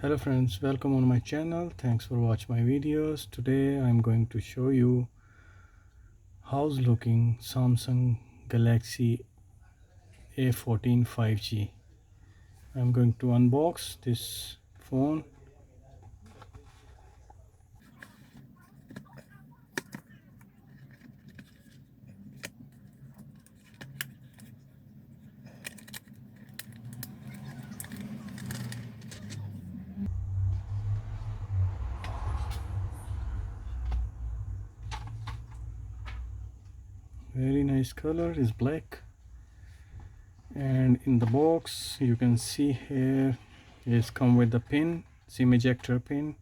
Hello friends, welcome on my channel. Thanks for watching my videos. Today I'm going to show you how's looking Samsung Galaxy A14 5G. I'm going to unbox this phone. Very nice color is black, and in the box you can see here is come with the pin, SIM ejector pin.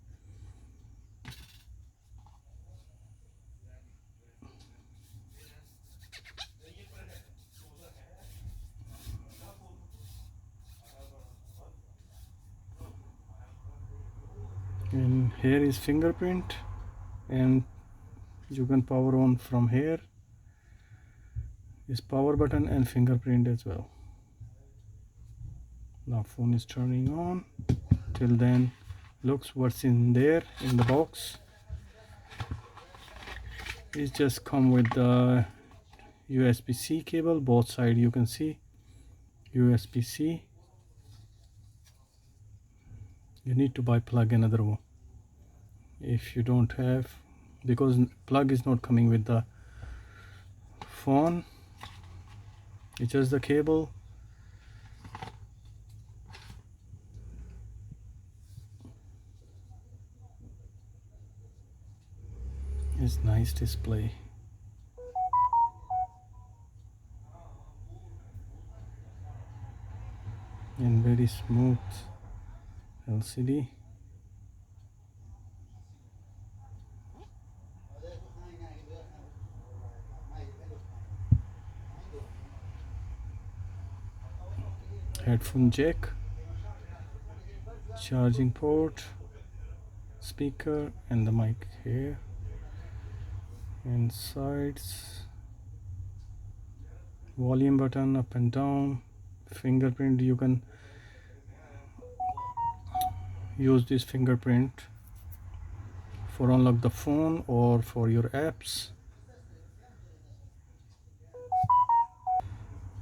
And here is fingerprint, and you can power on from here. Is power button and fingerprint as well. Now phone is turning on. Till then, looks what's in there in the box. It just come with the USB-C cable, both side you can see USB-C. You need to buy plug another one if you don't have, because plug is not coming with the phone. It's just the cable. It's nice display. And very smooth LCD. Headphone jack, charging port, speaker, and the mic here. And sides, volume button up and down, fingerprint. You can use this fingerprint for unlock the phone or for your apps.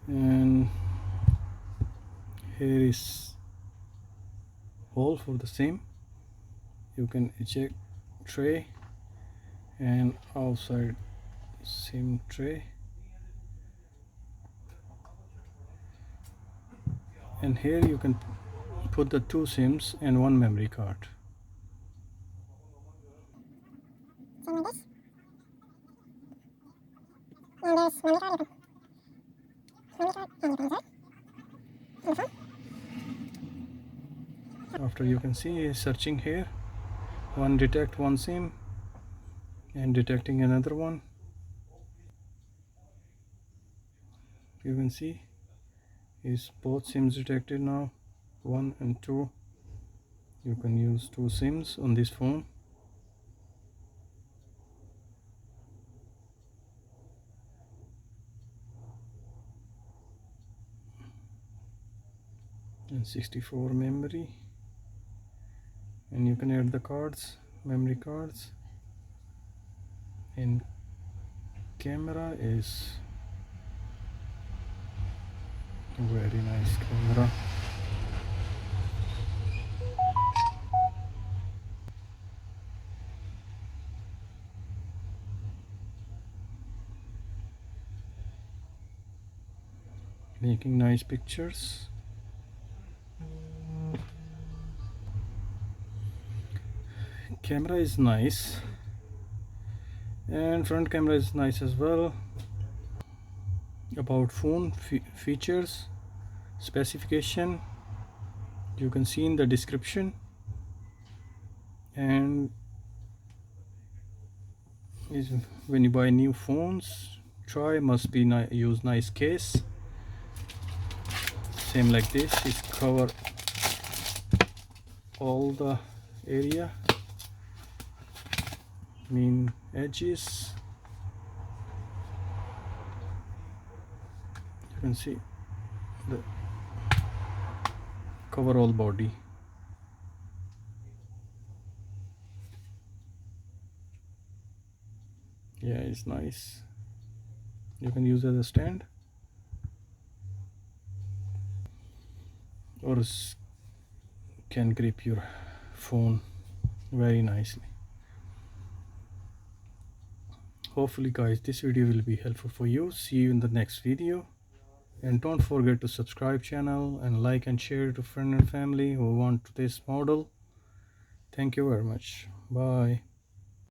And here is hole for the SIM. You can eject tray, and outside SIM tray. And here you can put the two SIMs and one memory card. After you can see searching here, one detect one SIM and detecting another one. You can see is both SIMs detected now, 1 and 2. You can use two SIMs on this phone. And 64 memory, and you can add the cards, memory cards. And camera is very nice camera. Making nice pictures. Camera is nice, and front camera is nice as well. About phone features, specification, you can see in the description. And when you buy new phones, must be use nice case. Same like this, is cover all the area, mean edges. You can see the cover all body. Yeah, it's nice. You can use as a stand or can grip your phone very nicely. Hopefully guys, this video will be helpful for you. See you in the next video, and don't forget to subscribe channel and like and share to friend and family who want this model. Thank you very much. Bye.